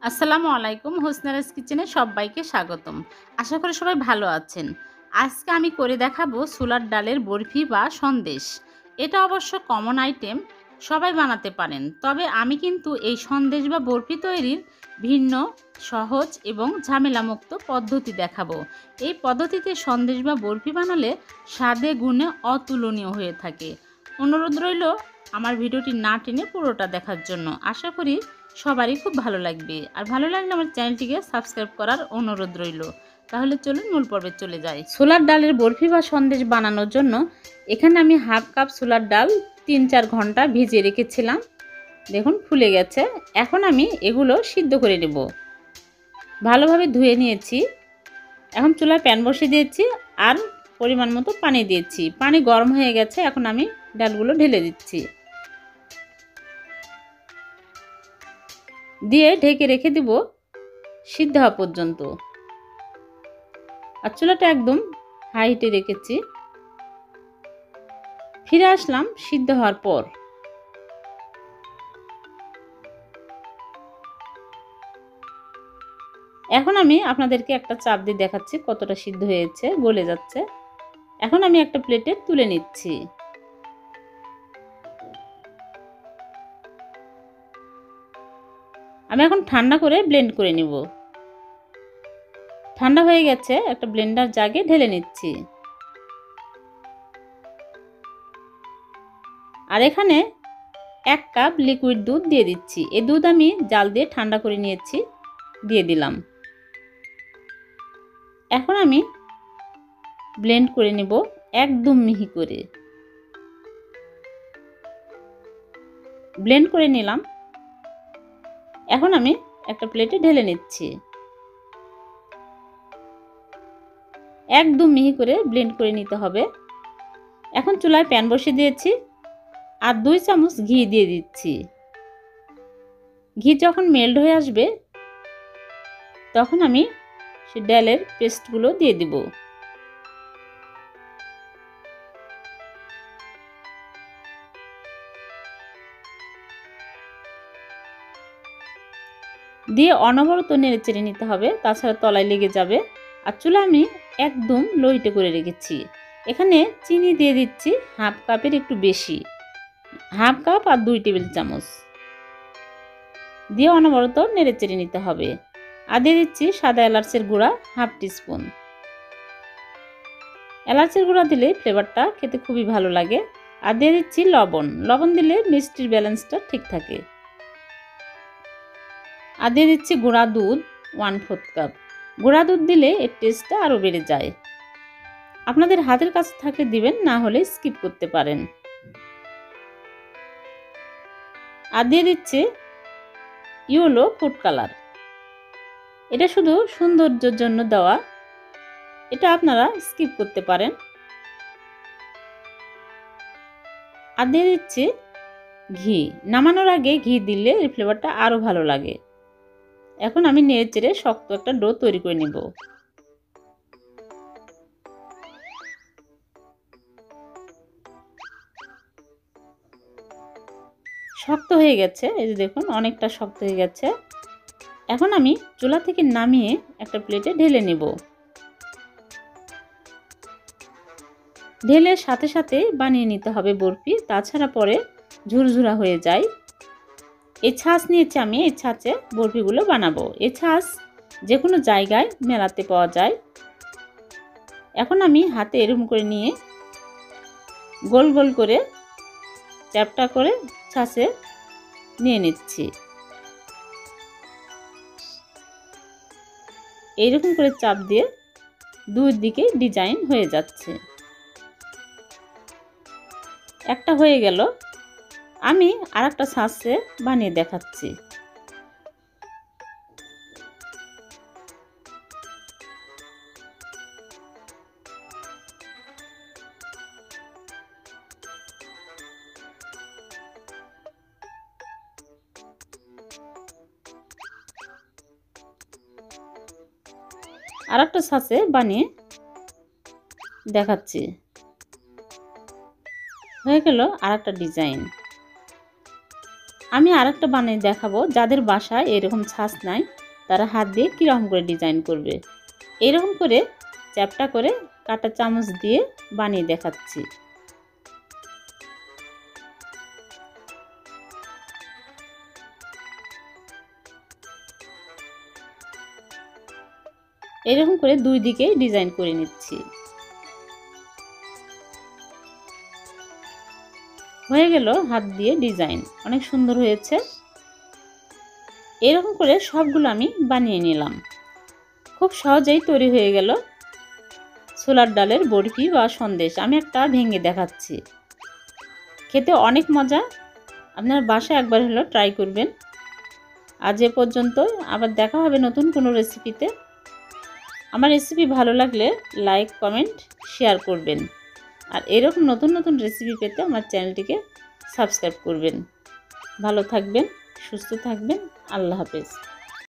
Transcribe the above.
আসসালামু আলাইকুম। হোসনারাস কিচেনে সবাইকে স্বাগতম। আশা করি সবাই ভালো আছেন। আজকে আমি করে দেখাবো ছোলার ডালের বরফি বা সন্দেশ। এটা অবশ্য কমন আইটেম, সবাই বানাতে পারেন। তবে আমি কিন্তু এই সন্দেশ বা বরফি তৈরির ভিন্ন, সহজ এবং ঝামেলামুক্ত পদ্ধতি দেখাবো। এই পদ্ধতিতে সন্দেশ বা বরফি বানালে স্বাদে গুণে অতুলনীয় হয়ে থাকে। অনুরোধ রইল আমার ভিডিওটি না টেনে পুরোটা দেখার জন্য। আশা করি সবারই খুব ভালো লাগবে। আর ভালো লাগলে আমার চ্যানেলটিকে সাবস্ক্রাইব করার অনুরোধ রইল। তাহলে চলুন মূল পর্বে চলে যাই। ছোলার ডালের বরফি বা সন্দেশ বানানোর জন্য এখানে আমি হাফ কাপ ছোলার ডাল ৩-৪ ঘন্টা ভিজিয়ে রেখেছিলাম। দেখুন ফুলে গেছে। এখন আমি এগুলো সিদ্ধ করে নেব। ভালোভাবে ধুয়ে নিয়েছি। এখন চুলায় প্যান বসিয়ে দিয়েছি আর পরিমাণ মতো পানি দিয়েছি। পানি গরম হয়ে গেছে। এখন আমি ডালগুলো ঢেলে দিচ্ছি। দিয়ে ঢেকে রেখে দিব সিদ্ধ হওয়া পর্যন্ত। আর চুলাটা একদম হাই হিটে রেখেছি। ফিরে আসলাম সিদ্ধ হওয়ার পর। এখন আমি আপনাদেরকে একটা চাপ দিয়ে দেখাচ্ছি কতটা সিদ্ধ হয়েছে, গলে যাচ্ছে। এখন আমি একটা প্লেটে তুলে নিচ্ছি। আমি এখন ঠান্ডা করে ব্লেন্ড করে নিব। ঠান্ডা হয়ে গেছে, একটা ব্লেন্ডার জাগে ঢেলে নিচ্ছি। আর এখানে 1 কাপ লিকুইড দুধ দিয়ে দিচ্ছি। এই দুধ আমি জাল দিয়ে ঠান্ডা করে নিয়েছি, দিয়ে দিলাম। এখন আমি ব্লেন্ড করে নেব একদম মিহি করে। ব্লেন্ড করে নিলাম। এখন আমি একটা প্লেটে ঢেলে নিচ্ছি। একদম মিহি করে ব্লেন্ড করে নিতে হবে। এখন চুলায় প্যান বসিয়ে দিয়েছি আর 2 চামচ ঘি দিয়ে দিচ্ছি। ঘি যখন মেল্ট হয়ে আসবে তখন আমি সে ডালের পেস্টগুলো দিয়ে দিব। দিয়ে অনবরত নেড়ে চেড়ে নিতে হবে, তাছাড়া তলায় লেগে যাবে। আর চুলা আমি একদম লো হিটে করে রেখেছি। এখানে চিনি দিয়ে দিচ্ছি হাফ কাপের একটু বেশি, হাফ কাপ আর 2 টেবিল চামচ দিয়ে অনবরত নেড়ে চেড়ে নিতে হবে। আর দিয়ে দিচ্ছি সাদা এলাচের গুঁড়া হাফ টিস্পুন। এলাচের গুঁড়া দিলে ফ্লেভারটা খেতে খুবই ভালো লাগে। আর দিয়ে দিচ্ছি লবণ। লবণ দিলে মিষ্টির ব্যালেন্সটা ঠিক থাকে। আর দিয়ে দিচ্ছি গুঁড়া দুধ 1/4 কাপ। গুঁড়া দুধ দিলে এর টেস্টটা আরও বেড়ে যায়। আপনাদের হাতের কাছে থাকলে দিবেন, না হলে স্কিপ করতে পারেন। আর দিয়ে দিচ্ছি ইয়েলো ফুড কালার। এটা শুধু সৌন্দর্যের জন্য দেওয়া, এটা আপনারা স্কিপ করতে পারেন। আর দিয়ে দিচ্ছি ঘি। নামানোর আগে ঘি দিলে এর ফ্লেভারটা আরও ভালো লাগে। এখন আমি নেড়ে চেড়ে শক্ত একটা ডো তৈরি করে নিব। শক্ত হয়ে গেছে, এই যে দেখুন অনেকটা শক্ত হয়ে গেছে। এখন আমি চুলা থেকে নামিয়ে একটা প্লেটে ঢেলে নেব। ঢেলে সাথে সাথে বানিয়ে নিতে হবে বরফি, তাছাড়া পরে ঝুরঝুরা হয়ে যায়। এই ছাঁচ নিয়েছি আমি, এই ছাঁচে বরফিগুলো বানাবো। এই ছাঁচ যে কোনো জায়গায় মেলাতে পাওয়া যায়। এখন আমি হাতে এরকম করে নিয়ে গোল গোল করে চ্যাপটা করে ছাঁচে নিয়ে নিচ্ছি। এইরকম করে চাপ দিয়ে দুই দিকে ডিজাইন হয়ে যাচ্ছে। একটা হয়ে গেল, আমি আরেকটা ছাঁচে বানিয়ে দেখাচ্ছি। আরেকটা ছাঁচে বানিয়ে দেখাচ্ছি। হয়ে গেল আরেকটা ডিজাইন। আমি আরেকটা বানিয়ে দেখাবো, যাদের বাসায় এরকম ছাঁচ নাই তারা হাত দিয়ে কীরকম করে ডিজাইন করবে। এরকম করে চ্যাপটা করে কাঁটা চামচ দিয়ে বানিয়ে দেখাচ্ছি। এরকম করে দুই দিকেই ডিজাইন করে নিচ্ছি। হয়ে গেল হাত দিয়ে ডিজাইন, অনেক সুন্দর হয়েছে। এরকম করে সবগুলো আমি বানিয়ে নিলাম। খুব সহজেই তৈরি হয়ে গেল ছোলার ডালের বরফি বা সন্দেশ। আমি একটা ভেঙে দেখাচ্ছি। খেতে অনেক মজা, আপনার বাসায় একবার হলো ট্রাই করবেন। আজ এ পর্যন্ত, আবার দেখা হবে নতুন কোনো রেসিপিতে। আমার রেসিপি ভালো লাগলে লাইক, কমেন্ট, শেয়ার করবেন। আর এরকম নতুন নতুন রেসিপি পেতে আমার চ্যানেলটিকে সাবস্ক্রাইব করবেন। ভালো থাকবেন, সুস্থ থাকবেন। আল্লাহ হাফেজ।